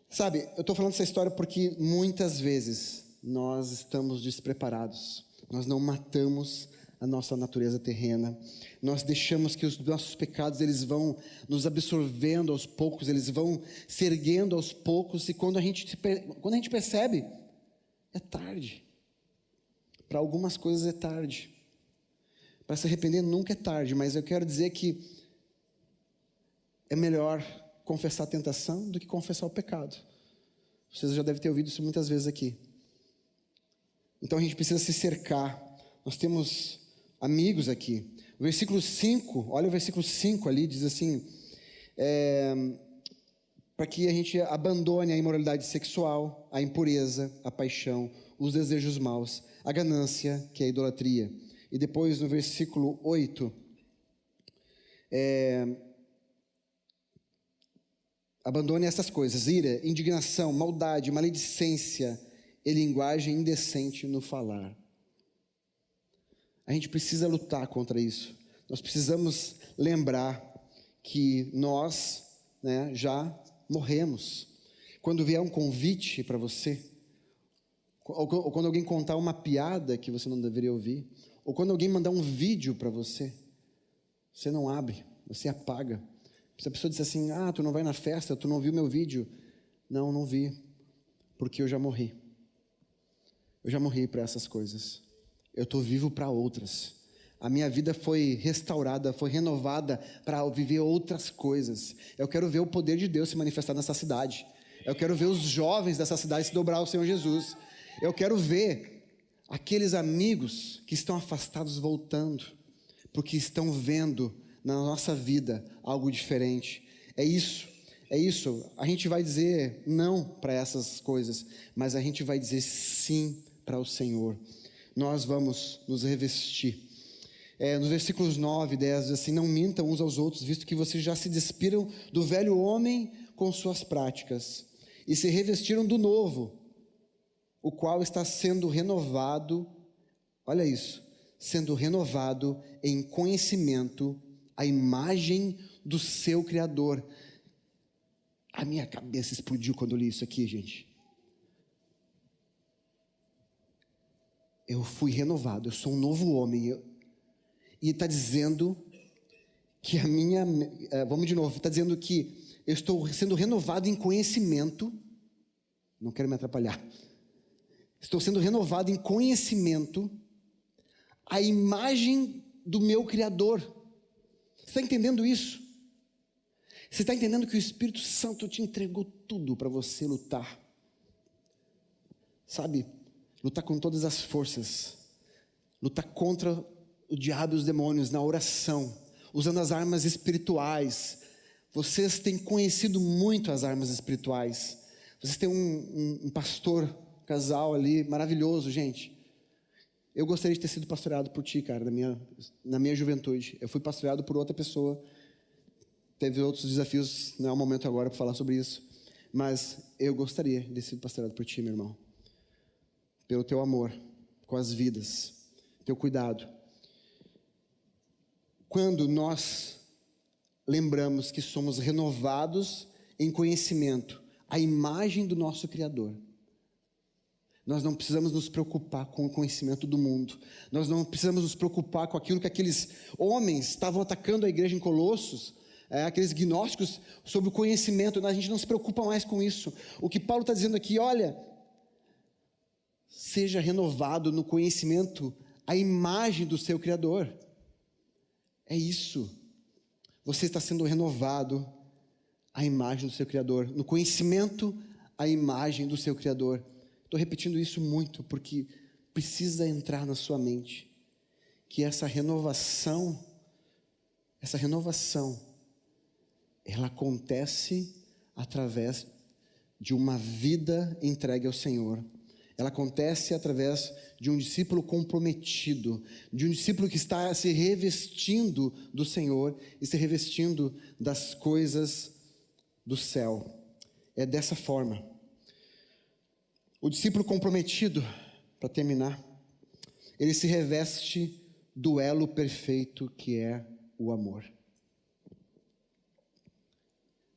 Sabe, eu estou falando essa história porque muitas vezes nós estamos despreparados. Nós não matamos a nossa natureza terrena. Nós deixamos que os nossos pecados, eles vão nos absorvendo aos poucos, eles vão se erguendo aos poucos, e quando a gente percebe, é tarde. Para algumas coisas é tarde. Para se arrepender nunca é tarde, mas eu quero dizer que é melhor confessar a tentação do que confessar o pecado. Vocês já devem ter ouvido isso muitas vezes aqui. Então a gente precisa se cercar. Nós temos amigos aqui. O versículo 5, olha o versículo 5 ali, diz assim, para que a gente abandone a imoralidade sexual, a impureza, a paixão, os desejos maus, a ganância, que é a idolatria. E depois no versículo 8, abandone essas coisas: ira, indignação, maldade, maledicência e linguagem indecente no falar. A gente precisa lutar contra isso. Nós precisamos lembrar que nós, já morremos. Quando vier um convite para você, ou quando alguém contar uma piada que você não deveria ouvir, ou quando alguém mandar um vídeo para você, você não abre, você apaga. Se a pessoa disser assim, tu não vai na festa, tu não viu meu vídeo. Não vi, porque eu já morri. Eu já morri para essas coisas. Eu estou vivo para outras. A minha vida foi restaurada, foi renovada para viver outras coisas. Eu quero ver o poder de Deus se manifestar nessa cidade. Eu quero ver os jovens dessa cidade se dobrar ao Senhor Jesus. Eu quero ver aqueles amigos que estão afastados voltando, porque estão vendo na nossa vida algo diferente. É isso. A gente vai dizer não para essas coisas, mas a gente vai dizer sim para o Senhor. Nós vamos nos revestir. Nos versículos 9 e 10 diz assim, não mintam uns aos outros, visto que vocês já se despiram do velho homem com suas práticas, e se revestiram do novo, o qual está sendo renovado, olha isso, sendo renovado em conhecimento, a imagem do seu Criador. A minha cabeça explodiu quando eu li isso aqui, gente. Eu fui renovado, eu sou um novo homem. E está dizendo que vamos de novo, está dizendo que eu estou sendo renovado em conhecimento. Não quero me atrapalhar. Estou sendo renovado em conhecimento, a imagem do meu Criador. Você está entendendo isso? Você está entendendo que o Espírito Santo te entregou tudo para você lutar? Sabe? Lutar com todas as forças. Lutar contra o diabo e os demônios na oração, usando as armas espirituais. Vocês têm conhecido muito as armas espirituais. Vocês têm um pastor, casal ali, maravilhoso, gente. Eu gostaria de ter sido pastoreado por ti, cara, na minha juventude. Eu fui pastoreado por outra pessoa. Teve outros desafios, não é o momento agora para falar sobre isso. Mas eu gostaria de ter sido pastoreado por ti, meu irmão. Pelo teu amor, com as vidas, teu cuidado. Quando nós lembramos que somos renovados em conhecimento, a imagem do nosso Criador, nós não precisamos nos preocupar com o conhecimento do mundo. Nós não precisamos nos preocupar com aquilo que aqueles homens estavam atacando a igreja em Colossos, aqueles gnósticos, sobre o conhecimento. A gente não se preocupa mais com isso. O que Paulo está dizendo aqui, olha, seja renovado no conhecimento, a imagem do seu Criador. É isso. Você está sendo renovado à imagem do seu Criador. No conhecimento, a imagem do seu Criador. Estou repetindo isso muito, porque precisa entrar na sua mente que essa renovação, ela acontece através de uma vida entregue ao Senhor. Ela acontece através de um discípulo comprometido, de um discípulo que está se revestindo do Senhor e se revestindo das coisas do céu. É dessa forma. O discípulo comprometido, para terminar, ele se reveste do elo perfeito que é o amor.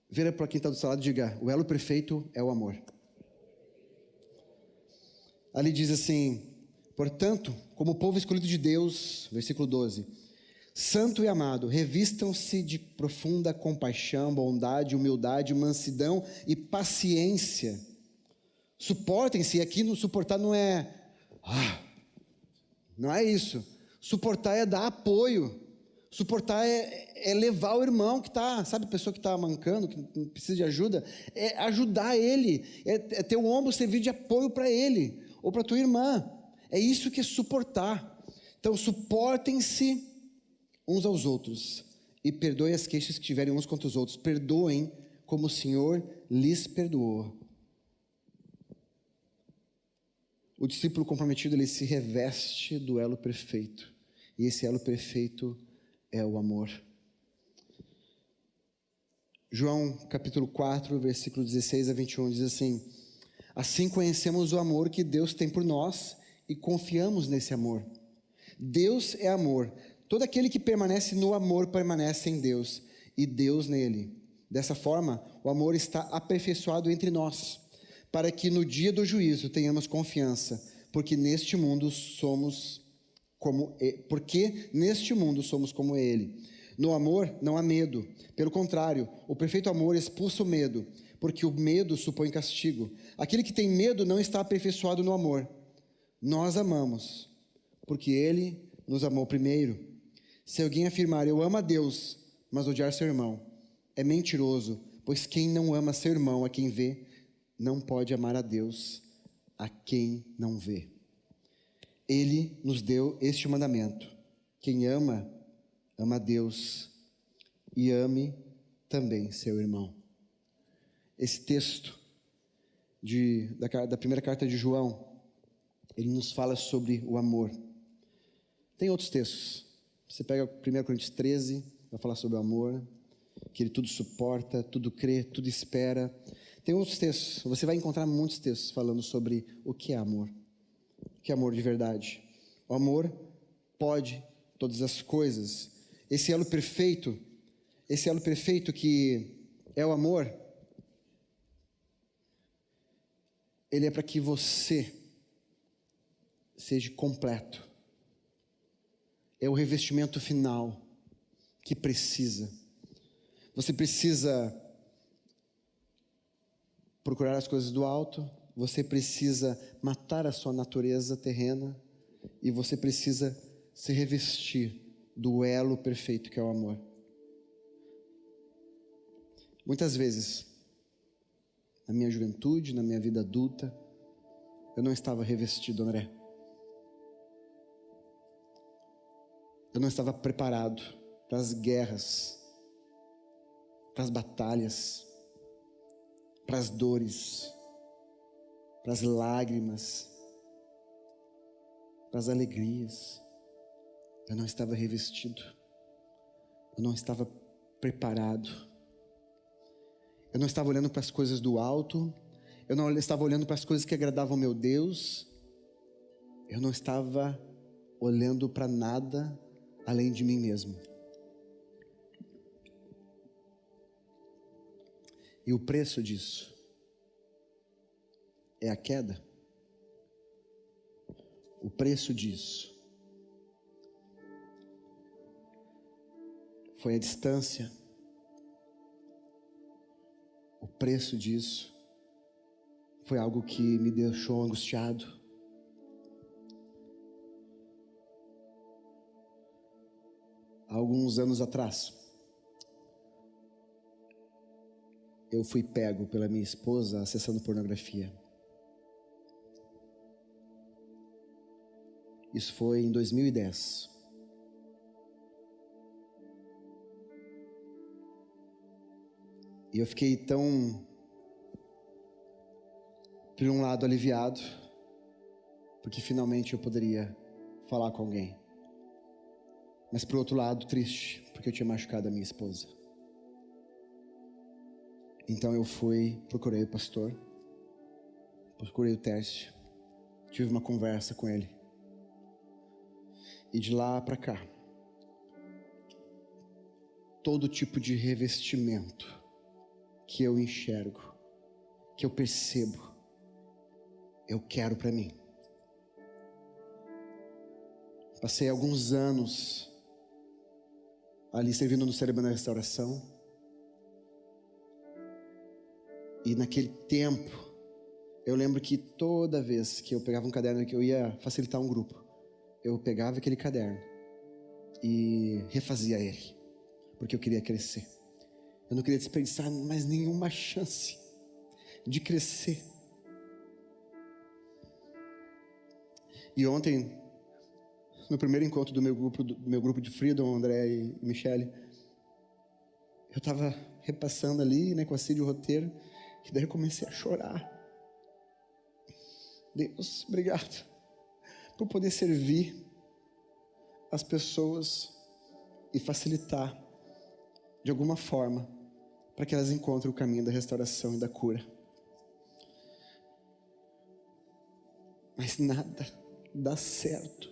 Vira para quem está do seu lado e diga: o elo perfeito é o amor. Ali diz assim: portanto, como povo escolhido de Deus, versículo 12, santo e amado, revistam-se de profunda compaixão, bondade, humildade, mansidão e paciência. Suportem-se. Aqui no suportar não é isso. Suportar é dar apoio. Suportar é levar o irmão que está, sabe, a pessoa que está mancando, que precisa de ajuda, é ajudar ele, é ter o ombro servir de apoio para ele, ou para tua irmã. É isso que é suportar. Então, suportem-se uns aos outros e perdoem as queixas que tiverem uns contra os outros. Perdoem como o Senhor lhes perdoou. O discípulo comprometido, ele se reveste do elo perfeito. E esse elo perfeito é o amor. João capítulo 4, versículo 16 a 21 diz assim: assim conhecemos o amor que Deus tem por nós e confiamos nesse amor. Deus é amor. Todo aquele que permanece no amor permanece em Deus e Deus nele. Dessa forma, o amor está aperfeiçoado entre nós, para que no dia do juízo tenhamos confiança, porque neste mundo somos como ele. No amor não há medo, pelo contrário, o perfeito amor expulsa o medo, porque o medo supõe castigo. Aquele que tem medo não está aperfeiçoado no amor. Nós amamos, porque ele nos amou primeiro. Se alguém afirmar: eu amo a Deus, mas odiar seu irmão, é mentiroso, pois quem não ama seu irmão a quem vê, não pode amar a Deus a quem não vê. Ele nos deu este mandamento: quem ama, ama a Deus, e ame também seu irmão. Esse texto da primeira carta de João, ele nos fala sobre o amor. Tem outros textos. Você pega 1 Coríntios 13, vai falar sobre o amor, que ele tudo suporta, tudo crê, tudo espera. Tem outros textos, você vai encontrar muitos textos falando sobre o que é amor. O que é amor de verdade? O amor pode todas as coisas. Esse elo perfeito que é o amor, ele é para que você seja completo. É o revestimento final que precisa. Você precisa procurar as coisas do alto, você precisa matar a sua natureza terrena e você precisa se revestir do elo perfeito que é o amor. Muitas vezes, na minha juventude, na minha vida adulta, eu não estava revestido, André. Eu não estava preparado para as guerras, para as batalhas, para as dores, para as lágrimas, para as alegrias. Eu não estava revestido, eu não estava preparado, eu não estava olhando para as coisas do alto, eu não estava olhando para as coisas que agradavam meu Deus, eu não estava olhando para nada além de mim mesmo. E o preço disso é a queda. O preço disso foi a distância. O preço disso foi algo que me deixou angustiado. Há alguns anos atrás, eu fui pego pela minha esposa acessando pornografia. Isso foi em 2010. E eu fiquei tão, por um lado, aliviado, porque finalmente eu poderia falar com alguém. Mas por outro lado, triste, porque eu tinha machucado a minha esposa. Então eu procurei o pastor, procurei o Tércio, tive uma conversa com ele. E de lá para cá, todo tipo de revestimento que eu enxergo, que eu percebo, eu quero para mim. Passei alguns anos ali servindo no Cérebro na Restauração. E naquele tempo, eu lembro que toda vez que eu pegava um caderno que eu ia facilitar um grupo, eu pegava aquele caderno e refazia ele, porque eu queria crescer. Eu não queria desperdiçar mais nenhuma chance de crescer. E ontem, no primeiro encontro do meu grupo de Freedom, André e Michele, eu estava repassando ali, né, com a Cid o roteiro, e daí eu comecei a chorar. Deus, obrigado por poder servir as pessoas e facilitar de alguma forma para que elas encontrem o caminho da restauração e da cura. Mas nada dá certo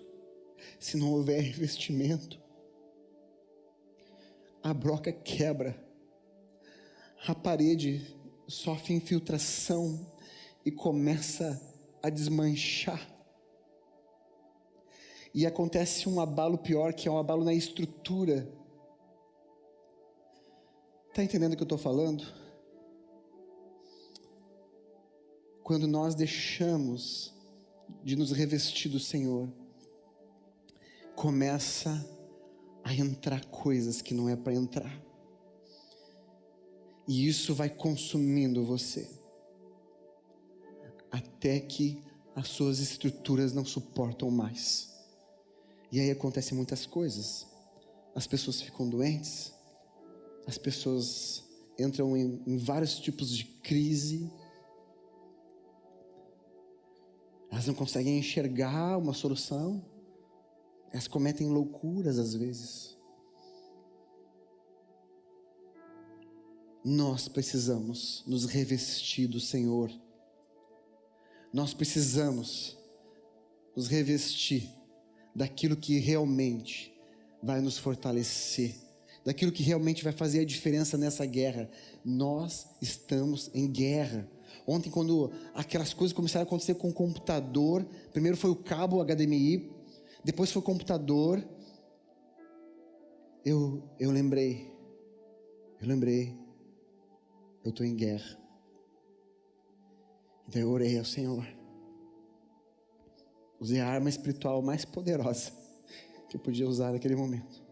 se não houver revestimento. A broca quebra, a parede sofre infiltração e começa a desmanchar. E acontece um abalo pior, que é um abalo na estrutura. Está entendendo o que eu estou falando? Quando nós deixamos de nos revestir do Senhor, começa a entrar coisas que não é para entrar. E isso vai consumindo você, até que as suas estruturas não suportam mais. E aí acontecem muitas coisas. As pessoas ficam doentes, as pessoas entram em vários tipos de crise, elas não conseguem enxergar uma solução, elas cometem loucuras às vezes. Nós precisamos nos revestir do Senhor. Nós precisamos nos revestir daquilo que realmente vai nos fortalecer, daquilo que realmente vai fazer a diferença nessa guerra. Nós estamos em guerra. Ontem, quando aquelas coisas começaram a acontecer com o computador, primeiro foi o cabo HDMI, depois foi o computador, eu lembrei, eu estou em guerra. Então eu orei ao Senhor, usei a arma espiritual mais poderosa que eu podia usar naquele momento,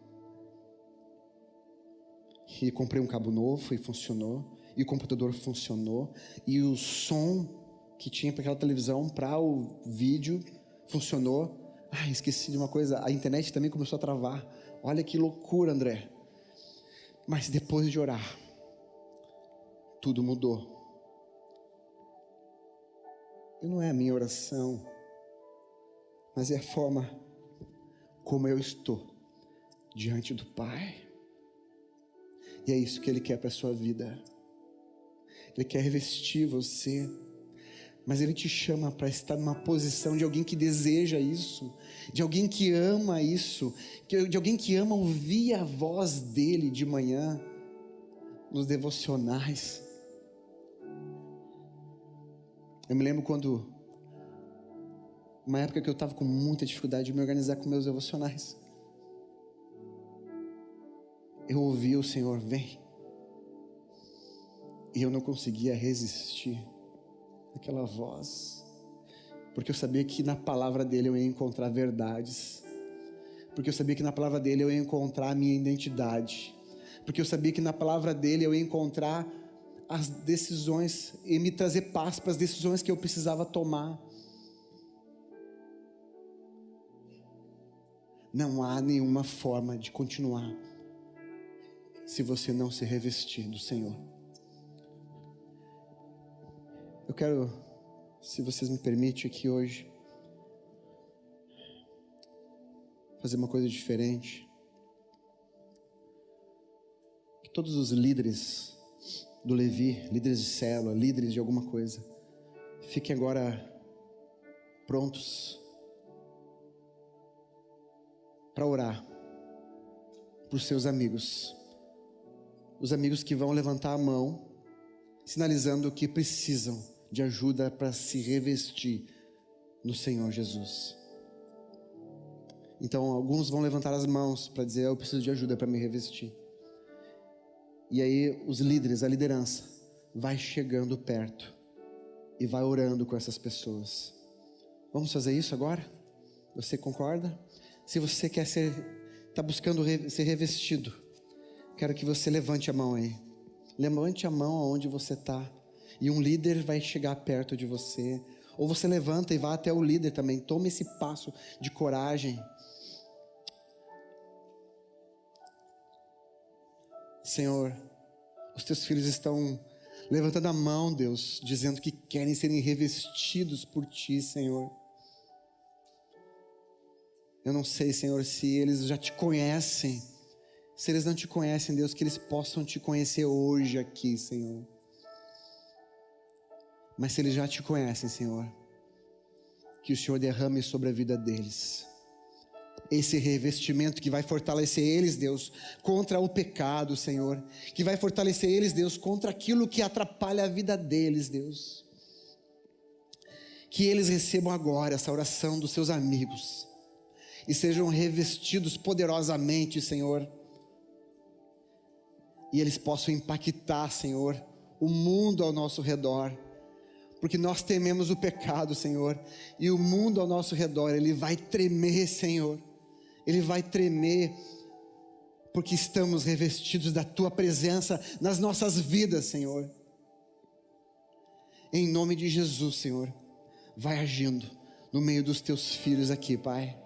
e comprei um cabo novo e funcionou, e o computador funcionou, e o som que tinha para aquela televisão, para o vídeo, funcionou. Esqueci de uma coisa, a internet também começou a travar. Olha que loucura, André. Mas depois de orar, tudo mudou. E não é a minha oração, mas é a forma como eu estou diante do Pai. E é isso que Ele quer para a sua vida. Ele quer revestir você, mas Ele te chama para estar numa posição de alguém que deseja isso, de alguém que ama isso, de alguém que ama ouvir a voz dEle de manhã, nos devocionais. Eu me lembro quando, uma época que eu estava com muita dificuldade de me organizar com meus devocionais, eu ouvi o Senhor, vem, e eu não conseguia resistir àquela voz, porque eu sabia que na palavra dEle eu ia encontrar verdades, porque eu sabia que na palavra dEle eu ia encontrar a minha identidade, porque eu sabia que na palavra dEle eu ia encontrar as decisões e me trazer paz para as decisões que eu precisava tomar. Não há nenhuma forma de continuar se você não se revestir do Senhor. Eu quero, se vocês me permitem aqui hoje, fazer uma coisa diferente. Que todos os líderes do Levi, líderes de célula, líderes de alguma coisa, fiquem agora prontos para orar para os seus amigos. Os amigos que vão levantar a mão, sinalizando que precisam de ajuda para se revestir no Senhor Jesus. Então, alguns vão levantar as mãos para dizer: eu preciso de ajuda para me revestir. E aí, os líderes, a liderança, vai chegando perto e vai orando com essas pessoas. Vamos fazer isso agora? Você concorda? Se você quer está buscando ser revestido, quero que você levante a mão aí. Levante a mão aonde você está. E um líder vai chegar perto de você. Ou você levanta e vai até o líder também. Tome esse passo de coragem. Senhor, os teus filhos estão levantando a mão, Deus, dizendo que querem serem revestidos por Ti, Senhor. Eu não sei, Senhor, se eles já Te conhecem. Se eles não Te conhecem, Deus, que eles possam Te conhecer hoje aqui, Senhor. Mas se eles já Te conhecem, Senhor, que o Senhor derrame sobre a vida deles esse revestimento que vai fortalecer eles, Deus, contra o pecado, Senhor. Que vai fortalecer eles, Deus, contra aquilo que atrapalha a vida deles, Deus. Que eles recebam agora essa oração dos seus amigos e sejam revestidos poderosamente, Senhor. E eles possam impactar, Senhor, o mundo ao nosso redor. Porque nós tememos o pecado, Senhor. E o mundo ao nosso redor, ele vai tremer, Senhor. Ele vai tremer, porque estamos revestidos da Tua presença nas nossas vidas, Senhor. Em nome de Jesus, Senhor, vai agindo no meio dos Teus filhos aqui, Pai.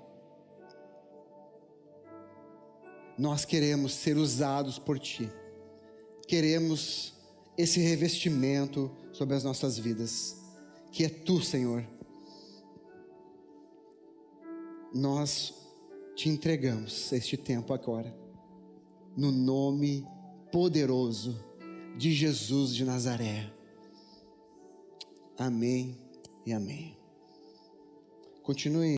Nós queremos ser usados por Ti. Queremos esse revestimento sobre as nossas vidas, que é Tu, Senhor. Nós Te entregamos este tempo agora, no nome poderoso de Jesus de Nazaré. Amém e amém. Continue.